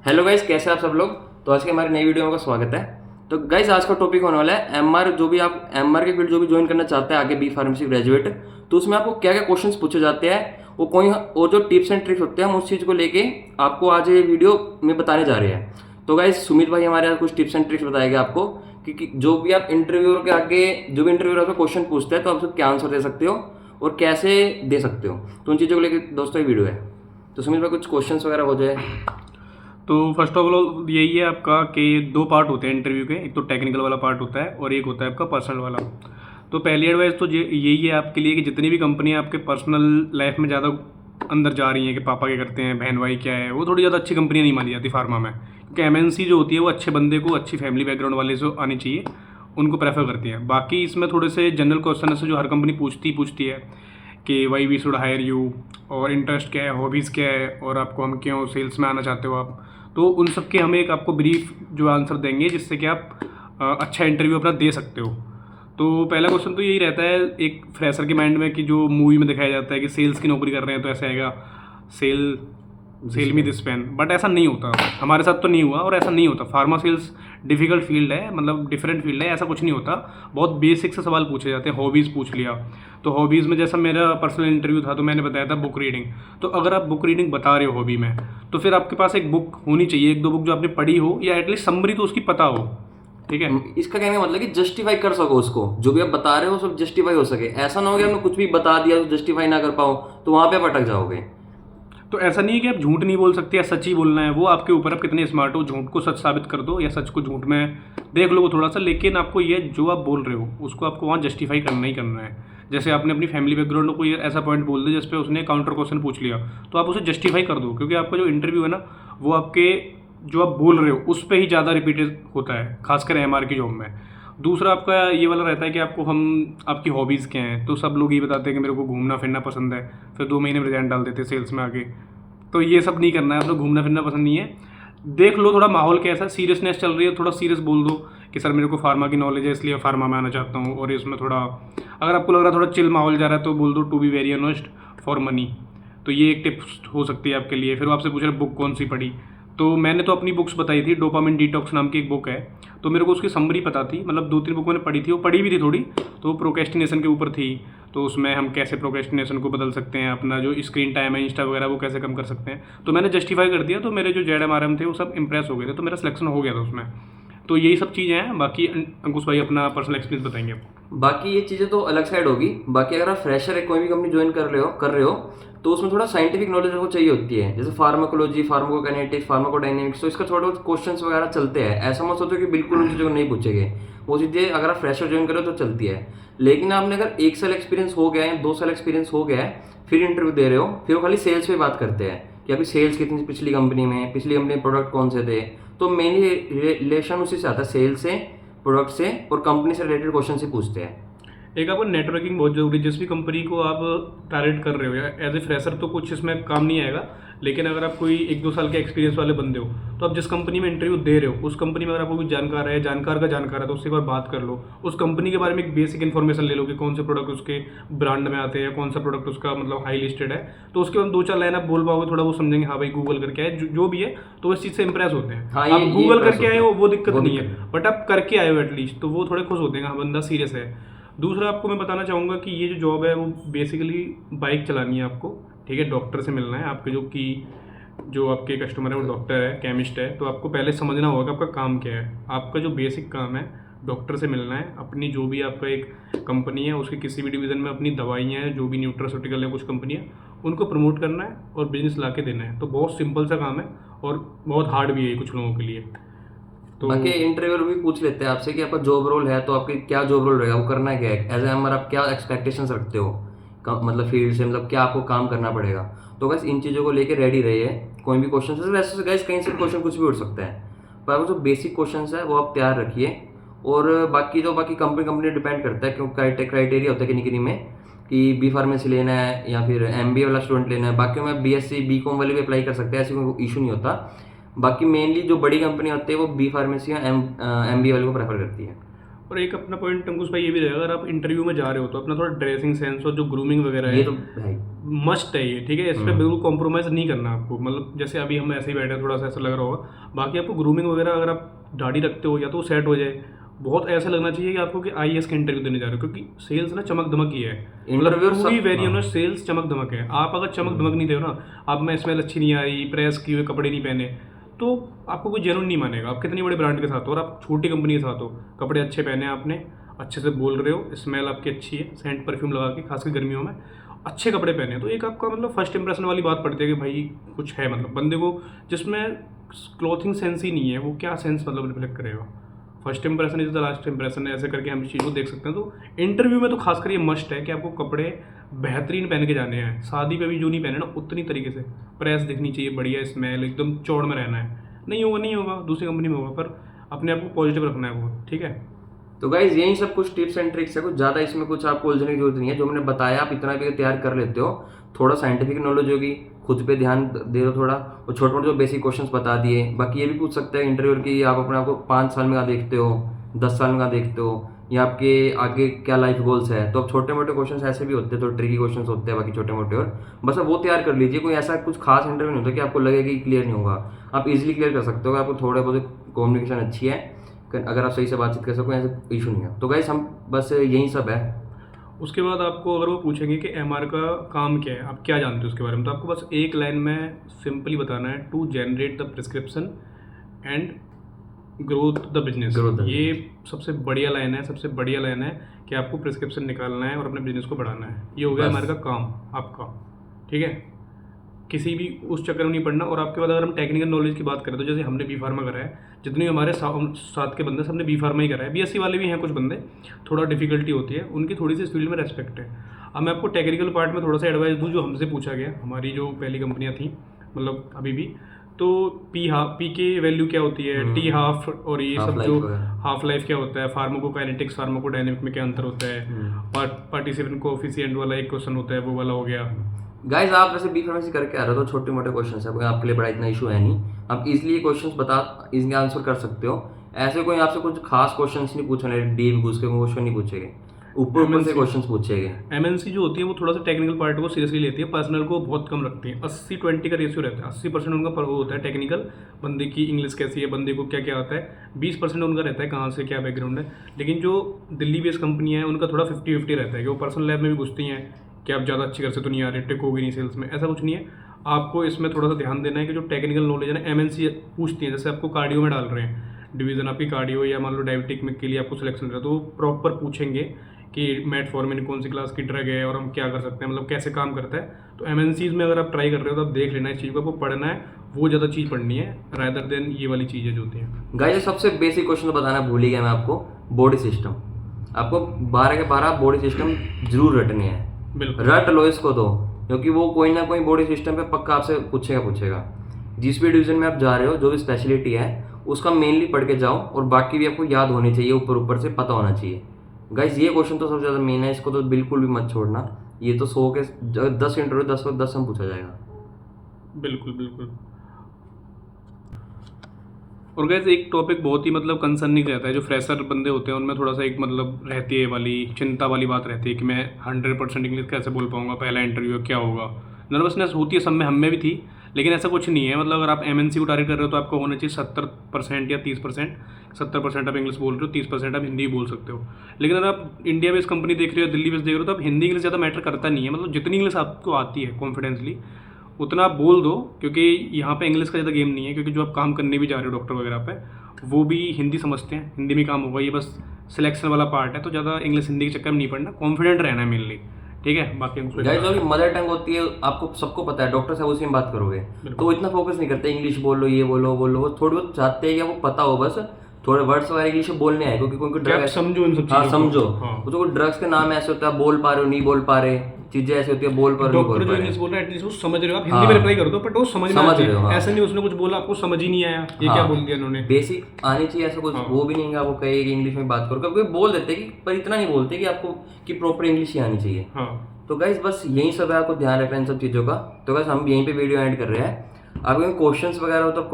Hello guys, कैसे हैं आप सब लोग। तो आज के हमारी नई वीडियो में आपका स्वागत है। तो गाइस, आज का टॉपिक होने वाला है एमआर। जो भी आप एमआर के फील्ड जो भी ज्वाइन करना चाहते हैं आगे, बी फार्मेसी ग्रेजुएट, तो उसमें आपको क्या क्या क्वेश्चंस पूछे जाते हैं, वो कोई और जो टिप्स एंड ट्रिक्स होते हैं, हम उस चीज़ को लेके आपको आज ये वीडियो में बताने जा रहे हैं। तो गाइस, सुमित भाई हमारे यहाँ कुछ टिप्स एंड ट्रिक्स बताएंगे आपको कि जो भी आप इंटरव्यूअर के आगे, जो भी इंटरव्यूअर आपको क्वेश्चन पूछते हैं तो आप उसको क्या आंसर दे सकते हो और कैसे दे सकते हो। तो उन चीज़ों को लेकर दोस्तों ये वीडियो है। तो सुमित भाई, कुछ क्वेश्चंस वगैरह हो जाए। तो फर्स्ट ऑफ ऑल यही है आपका कि दो पार्ट होते हैं इंटरव्यू के। एक तो टेक्निकल वाला पार्ट होता है और एक होता है आपका पर्सनल वाला। तो पहली एडवाइस तो यही है आपके लिए कि जितनी भी कंपनियां आपके पर्सनल लाइफ में ज़्यादा अंदर जा रही हैं कि पापा क्या करते हैं, बहन भाई क्या है, वो थोड़ी ज़्यादा अच्छी कंपनियां नहीं मानी जाती फार्मा में। क्योंकि एमएनसी जो होती है वो अच्छे बंदे को, अच्छी फैमिली बैकग्राउंड वाले से आनी चाहिए, उनको प्रेफर करती है। बाकी इसमें थोड़े से जनरल क्वेश्चन है जो हर कंपनी पूछती है कि why we should hire you, और इंटरेस्ट क्या है, हॉबीज़ क्या है, और आपको हम क्यों सेल्स में आना चाहते हो आप। तो उन सब के हम एक आपको ब्रीफ जो आंसर देंगे जिससे कि आप अच्छा इंटरव्यू अपना दे सकते हो। तो पहला क्वेश्चन तो यही रहता है एक फ्रेशर के माइंड में कि जो मूवी में दिखाया जाता है कि सेल्स की नौकरी कर रहे हैं तो ऐसा आएगा, sell sell me this pen. But ऐसा नहीं होता, हमारे साथ तो नहीं हुआ और ऐसा नहीं होता। फार्मा सेल्स डिफ़िकल्ट फील्ड है, मतलब डिफरेंट फील्ड है, ऐसा कुछ नहीं होता। बहुत बेसिक से सवाल पूछे जाते हैं। हॉबीज़ पूछ लिया, तो हॉबीज़ में जैसा मेरा पर्सनल इंटरव्यू था तो मैंने बताया था बुक रीडिंग। तो अगर आप बुक रीडिंग बता रहे हो हॉबी में, तो फिर आपके पास एक बुक होनी चाहिए, एक दो बुक जो आपने पढ़ी हो, या एटलीस्ट समरी तो उसकी पता हो। ठीक है। इसका कहने का मतलब कि जस्टिफाई कर सको उसको, जो भी आप बता रहे हो सब जस्टिफाई हो सके। ऐसा ना हो कि आपने कुछ भी बता दिया तो जस्टिफाई ना कर पाओ, तो वहां पे आप अटक जाओगे। तो ऐसा नहीं है कि आप झूठ नहीं बोल सकते या सच ही बोलना है, वो आपके ऊपर आप कितने स्मार्ट हो। झूठ को सच साबित कर दो या सच को झूठ में देख लो वो थोड़ा सा, लेकिन आपको ये जो आप बोल रहे हो उसको आपको वहाँ जस्टिफाई करना ही करना है। जैसे आपने अपनी फैमिली बैकग्राउंड को कोई ऐसा पॉइंट बोल दिया जिस पे उसने काउंटर क्वेश्चन पूछ लिया, तो आप उसे जस्टिफाई कर दो, क्योंकि आपका जो इंटरव्यू है ना, वो आपके जो आप बोल रहे हो उस पर ही ज़्यादा रिपीटेड होता है, खासकर एमआर की जॉब में। दूसरा आपका ये वाला रहता है कि आपको हम आपकी हॉबीज़ क्या हैं, तो सब लोग ये बताते हैं कि मेरे को घूमना फिरना पसंद है, फिर 2 महीने में रिजाइन डाल देते हैं सेल्स में आके। तो ये सब नहीं करना है, आपको घूमना फिरना पसंद नहीं है। देख लो थोड़ा माहौल कैसा है, सीरियसनेस चल रही है, थोड़ा सीरियस बोल दो कि सर मेरे को फार्मा की नॉलेज है इसलिए फार्मा में आना चाहता हूँ, और इसमें थोड़ा अगर आपको लग रहा है थोड़ा चिल माहौल जा रहा है तो बोल दो to be very honest for money. तो ये एक टिप्स हो सकती है आपके लिए। फिर वो आपसे पूछ रहे बुक कौन सी पढ़ी, तो मैंने तो अपनी बुक्स बताई थी। डोपामिन डिटॉक्स नाम की एक बुक है, तो मेरे को उसकी समरी पता थी, मतलब 2-3 बुक मैंने पढ़ी थी, वो पढ़ी भी थी थोड़ी। तो वो प्रोक्रेस्टिनेशन के ऊपर थी, तो उसमें हम कैसे प्रोक्रेस्टिनेशन को बदल सकते हैं, अपना जो स्क्रीन टाइम है इंस्टा वगैरह वो कैसे कम कर सकते हैं। तो मैंने जस्टिफाई कर दिया, तो मेरे जो जेड थे वो सब इंप्रेस हो गए थे, तो मेरा सिलेक्शन हो गया था उसमें। तो यही सब चीज़ें हैं। बाकी अंकुश भाई अपना पर्सनल एक्सपीरियंस बताएंगे आपको। बाकी ये चीज़ें तो अलग साइड होगी। बाकी अगर आप फ्रेशर है, कोई भी कंपनी ज्वाइन कर रहे हो तो उसमें थोड़ा साइंटिफिक नॉलेज आपको चाहिए होती है, जैसे फार्माकोलॉजी, फार्माकोकाइनेटिक्स, फार्माकोडायनेमिक्स। तो इसका थोड़ा बहुत क्वेश्चंस वगैरह चलते हैं। ऐसा मत सोचो कि बिल्कुल उन चीज़ों को नहीं पूछेंगे। वो चीज़ें अगर आप फ्रेशर ज्वाइन करो तो चलती है। लेकिन आपने अगर 1 साल एक्सपीरियंस हो गया है, 2 साल एक्सपीरियंस हो गया है, फिर इंटरव्यू दे रहे हो, फिर वो खाली सेल्स पे बात करते हैं कि आपकी सेल्स कितनी पिछली कंपनी में, पिछली कंपनी में प्रोडक्ट कौन से थे। तो मेनली रिलेशन उसी से आता है, सेल्स से, प्रोडक्ट से और कंपनी से रिलेटेड क्वेश्चन से पूछते हैं। एक आपको नेटवर्किंग बहुत जरूरी है। जिस भी कंपनी को आप टारगेट कर रहे हो, या एज ए फ्रेशर तो कुछ इसमें काम नहीं आएगा, लेकिन अगर आप कोई 1-2 साल के एक्सपीरियंस वाले बंदे हो, तो आप जिस कंपनी में इंटरव्यू दे रहे हो उस कंपनी में अगर आपको कोई जानकार है, जानकार है, तो उससे एक बार बात कर लो। उस कंपनी के बारे में एक बेसिक इन्फॉर्मेशन ले लो कि कौन से प्रोडक्ट उसके ब्रांड में आते हैं, कौन सा प्रोडक्ट उसका मतलब हाई लिस्टेड है। तो उसके बाद 2-4 लाइन आप बोल पाओगे, थोड़ा वो समझेंगे हाँ भाई गूगल करके आए, जो भी है, तो वो इस चीज़ से इंप्रेस होते हैं। हाँ, आप ये गूगल impress करके आए होते हो हैं। वो दिक्कत वो नहीं दिक्कत है, बट आप करके आए हो एटलीस्ट, तो वो थोड़े खुश होते हैं हाँ बंदा सीरियस है। दूसरा आपको मैं बताना चाहूँगा कि ये जो जॉब है वो बेसिकली बाइक चलानी है आपको। ठीक है, डॉक्टर से मिलना है आपके, जो आपके कस्टमर है वो डॉक्टर है, केमिस्ट है, तो आपको पहले समझना होगा कि आपका काम क्या है। आपका जो बेसिक काम है डॉक्टर से मिलना है, अपनी जो भी आपका एक कंपनी है उसके किसी भी डिवीज़न में अपनी दवाइयाँ हैं, जो भी न्यूट्रास्यूटिकल है कुछ कंपनियाँ, उनको प्रमोट करना है और बिजनेस ला के देना है। तो बहुत सिंपल सा काम है और बहुत हार्ड भी है कुछ लोगों के लिए। तो बाकी इंटरव्यूअर भी पूछ लेते हैं आपसे कि आपका जॉब रोल है, तो आपकी क्या जॉब रोल रहेगा, वो करना क्या है। एज ए एमआर आप क्या एक्सपेक्टेशंस रखते हो, मतलब फील्ड से, मतलब क्या आपको काम करना पड़ेगा। तो बस इन चीज़ों को लेकर रेडी रहिए। कोई भी क्वेश्चन से, वैसे गैस कहीं से क्वेश्चन कुछ भी उठ सकता है, पर आपको जो बेसिक क्वेश्चन है वो आप तैयार रखिए। और बाकी कंपनी डिपेंड करता है, क्योंकि क्राइटेरिया होता है किन्हीं किन्हीं में कि बी फार्मेसी लेना है या फिर एमबीए वाला स्टूडेंट लेना है। बाकी में बीएससी बीकॉम वाले भी अप्लाई कर सकते हैं, ऐसी कोई इशू नहीं होता। बाकी मेनली जो बड़ी कंपनी होती है वो बी फार्मेसी या एमबीए वाले को प्रेफर करती है। और एक अपना पॉइंट अंकुश भाई ये भी रहेगा, अगर आप इंटरव्यू में जा रहे हो तो अपना थोड़ा ड्रेसिंग सेंस और जो ग्रूमिंग वगैरह ये है तो है ही। मस्ट है ये, ठीक है। इस पर बिल्कुल कॉम्प्रोमाइज़ नहीं करना आपको, मतलब जैसे अभी हम ऐसे ही बैठे हैं, थोड़ा सा ऐसा लग रहा होगा। बाकी आपको ग्रूमिंग वगैरह अगर आप दाढ़ी रखते हो या तो सेट हो जाए, बहुत ऐसा लगना चाहिए कि आपको कि आईएएस का इंटरव्यू देने जा रहे हो, क्योंकि सेल्स ना चमक धमक ही है। इंटरव्यू पूरी वेरिएबल सेल्स चमक धमक है। आप अगर चमक धमक नहीं दे हो ना, आप में स्मेल अच्छी नहीं आ रही, प्रेस किए हुए कपड़े नहीं पहने, तो आपको कोई जेन्युइन नहीं मानेगा। आप कितनी बड़े ब्रांड के साथ हो और आप छोटी कंपनी के साथ हो, कपड़े अच्छे पहने आपने, अच्छे से बोल रहे हो, स्मेल आपकी अच्छी है, सेंट परफ्यूम लगा के, खासकर गर्मियों में अच्छे कपड़े पहने, तो एक आपका मतलब फर्स्ट इंप्रेशन वाली बात पड़ती है कि भाई कुछ है, मतलब बंदे को जिसमें क्लॉथिंग सेंस ही नहीं है, वो क्या सेंस मतलब रिफ्लेक्ट करेगा। First impression is the last impression है, ऐसे करके हम इस चीज़ को देख सकते हैं। तो इंटरव्यू में तो खासकर ये मस्ट है कि आपको कपड़े बेहतरीन पहन के जाने हैं। शादी पे भी जो नहीं पहने ना, उतनी तरीके से प्रेस दिखनी चाहिए, बढ़िया स्मेल, एकदम चौड़ में रहना है। नहीं होगा दूसरी कंपनी में होगा, पर अपने आप को पॉजिटिव रखना है वो, ठीक है। तो गाइज यही सब कुछ टिप्स एंड ट्रिक्स है, कुछ ज़्यादा इसमें कुछ आपको उलझने की जरूरत नहीं है। जो मैंने बताया आप इतना भी तैयार कर लेते हो, थोड़ा साइंटिफिक नॉलेज होगी, खुद पे ध्यान दे दो थोड़ा, और छोटे मोटे जो बेसिक क्वेश्चंस बता दिए। बाकी ये भी पूछ सकते हैं इंटरव्यूअर की, आप अपने आप को 5 साल में कहाँ देखते हो, 10 साल में कहाँ देखते हो, या आपके आगे क्या लाइफ गोल्स है। तो अब छोटे मोटे क्वेश्चन ऐसे भी होते हैं, तो ट्रिकी क्वेश्चन होते हैं बाकी छोटे मोटे, और बस अब वो तैयार कर लीजिए। कोई ऐसा कुछ खास इंटरव्यू नहीं होता कि आपको लगे कि क्लियर नहीं होगा, आप इजीली क्लियर कर सकते हो। आपको थोड़े बहुत कम्युनिकेशन अच्छी है, अगर आप सही से बातचीत कर सको, ऐसा इशू नहीं है। तो गाइस हम बस यही सब है। उसके बाद आपको अगर वो पूछेंगे कि एमआर का काम क्या है, आप क्या जानते हो उसके बारे में, तो आपको बस एक लाइन में सिंपली बताना है, to generate the prescription and growth the business. ये सबसे बढ़िया लाइन है, सबसे बढ़िया लाइन है कि आपको प्रिस्क्रिप्शन निकालना है और अपने बिजनेस को बढ़ाना है। ये हो गया एमआर का काम आपका, ठीक है। किसी भी उस चक्कर में नहीं पड़ना। और आपके बाद अगर हम टेक्निकल नॉलेज की बात करें, तो जैसे हमने बी फार्मा करा है, जितने भी हमारे साथ के बंदे सबने बी फार्मा ही करा है। बीएससी वाले भी हैं कुछ बंदे, थोड़ा डिफिकल्टी होती है, उनकी थोड़ी सी इस फील्ड में रेस्पेक्ट है। अब मैं आपको टेक्निकल पार्ट में थोड़ा सा एडवाइस दूँ, जो हमसे पूछा गया, हमारी जो पहली कंपनियाँ थी, मतलब अभी भी, तो पी के वैल्यू क्या होती है, टी हाफ, और ये सब जो हाफ लाइफ क्या होता है, फार्माकोकाइनेटिक्स फार्माकोडायनेमिक में क्या अंतर होता है, और पार्टिसिपेंट कोएफिशिएंट वाला एक क्वेश्चन होता है, वो वाला हो गया। गाइज आप वैसे बी फार्मेसी करके आ रहे हो, तो छोटे मोटे क्वेश्चन है, कोई आपके लिए बड़ा इतना इशू है नहीं। आप इजीली ये क्वेश्चन इनके आंसर कर सकते हो। ऐसे कोई आपसे कुछ खास क्वेश्चन नहीं पूछने, डीप घुस के क्वेश्चन नहीं पूछेंगे, ऊपर से क्वेश्चन पूछेंगे। एमएनसी जो होती है वो थोड़ा सा टेक्निकल पार्ट को सीरियसली लेती है, पर्सनल को बहुत कम रखती है। 80-20 का रेशियो रहता है। 80% उनका वो होता है टेक्निकल, बंदे की इंग्लिश कैसी है, बंदे को क्या क्या आता है। 20% उनका रहता है कहाँ से क्या बैकग्राउंड है। लेकिन जो दिल्ली बेस्ड कंपनी है, उनका थोड़ा 50-50 रहता है कि वो पर्सनल लैब में भी घुसती हैं कि आप ज़्यादा अच्छी कर से तो नहीं आ रहे, टेक होगी नहीं सेल्स में, ऐसा कुछ नहीं है। आपको इसमें थोड़ा सा ध्यान देना है कि जो टेक्निकल नॉलेज है ना, एमएनसी पूछती है। जैसे आपको कार्डियो में डाल रहे हैं, डिवीज़न आपकी कार्डियो, या मान लो डायबिटिक में के लिए आपको सिलेक्शन कर रहा है, तो वो प्रॉपर पूछेंगे कि मेटफॉर्मिन कौन सी क्लास की ड्रग है और हम क्या कर सकते हैं, मतलब कैसे काम करता है। तो एमएनसीज में अगर आप ट्राई कर रहे हो, तो आप देख लेना इस चीज़ को, आपको पढ़ना है, वो ज़्यादा चीज़ पढ़नी है रादर देन ये वाली चीज़ें जो होती हैं। गाइस सबसे बेसिक क्वेश्चन तो बताना भूल ही गया मैं आपको, बॉडी सिस्टम। आपको 12 के 12 बॉडी सिस्टम जरूर रटने हैं, बिल्कुल रट लो इसको तो, क्योंकि वो कोई ना कोई बॉडी सिस्टम पे पक्का आपसे पूछेगा। जिस भी डिवीजन में आप जा रहे हो, जो भी स्पेशलिटी है, उसका मेनली पढ़ के जाओ, और बाकी भी आपको याद होनी चाहिए, ऊपर से पता होना चाहिए। गाइज ये क्वेश्चन तो सबसे ज़्यादा मेन है, इसको तो बिल्कुल भी मत छोड़ना। ये तो 100 के 10 इंटरव्यू 10 में 10 में पूछा जाएगा। बिल्कुल। और गैस एक टॉपिक बहुत ही मतलब कंसर्निंग रहता है, जो फ्रेशर बंदे होते हैं उनमें थोड़ा सा एक मतलब रहती है वाली चिंता वाली बात रहती है कि मैं 100% इंग्लिश कैसे बोल पाऊंगा, पहला इंटरव्यू क्या होगा। नर्वसनेस होती है, सब में, हम में भी थी, लेकिन ऐसा कुछ नहीं है। मतलब अगर आप एमएनसी को टारगेट कर रहे हो, तो आपको होना चाहिए 70% या 30%। 70% आप इंग्लिश बोल रहे हो, 30% आप हिंदी बोल सकते हो। लेकिन अगर आप इंडिया बेस्ड कंपनी देख रहे हो, दिल्ली बेस्ड देख रहे हो, तो आप हिंदी इंग्लिश ज़्यादा मैटर करता नहीं है। मतलब जितनी इंग्लिश आपको आती है कॉन्फिडेंसली, उतना आप बोल दो, क्योंकि यहाँ पे इंग्लिश का ज़्यादा गेम नहीं है। क्योंकि जो आप काम करने भी जा रहे हो डॉक्टर वगैरह पे, वो भी हिंदी समझते हैं, हिंदी में काम होगा। ये बस सिलेक्शन वाला पार्ट है, तो ज़्यादा इंग्लिश हिंदी के चक्कर में नहीं पड़ना, कॉन्फिडेंट रहना है मेनली, ठीक है। बाकी गाइस जो मदर टंग होती है, आपको सबको पता है, डॉक्टर साहब उसी में बात करोगे, तो वो इतना फोकस नहीं करते इंग्लिश बोल लो, ये बोलो, वो थोड़ी बहुत चाहते हैं कि आपको पता हो, बस थोड़े वर्ड्स वगैरह इंग्लिश में बोलने आए, क्योंकि कोई ड्रग समझो इन सब हाँ समझो। हाँ। तो ड्रग्स के नाम ऐसे होता है, बोल पा रहे हो नहीं बोल पा रहे, चीजें ऐसी होती है, बोल पा रहे हो डॉक्टर जो इंग्लिश बोल रहा है एटलीस्ट वो समझ रहे हो, आप हिंदी में रिप्लाई कर दो, बट वो समझ रहे हो। ऐसा नहीं उसने कुछ बोला आपको समझ ही नहीं आया, ये क्या बोल दिया उन्होंने। बेसिक आनी चाहिए, ऐसा कुछ वो भी नहीं है आपको कहे कि इंग्लिश में बात करो, कभी बोल देते कि, पर इतना नहीं बोलते कि आपको कि प्रॉपर इंग्लिश ही आनी चाहिए। तो गाइस बस यही सब है, आपको ध्यान रखना इन सब चीज़ों का। तो गाइस हम यहीं पे वीडियो एंड कर रहे हैं। आपके कोई क्वेश्चंस वगैरह हो तो आप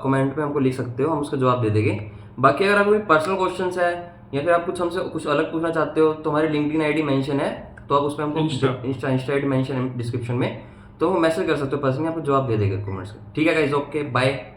कमेंट में हमको लिख सकते हो, हम उसका जवाब दे देंगे। बाकी अगर आपको कोई पर्सनल क्वेश्चंस है, या फिर आप कुछ हमसे कुछ अलग पूछना चाहते हो, तो हमारी लिंक्डइन आईडी मेंशन है, तो तो आप उस पर हमको इंस्टा मेंशन डिस्क्रिप्शन में, तो वो मैसेज कर सकते हो पर्सनली, आपको जवाब दे देगा कमेंट्स का। ठीक है गाइस, ओके बाय।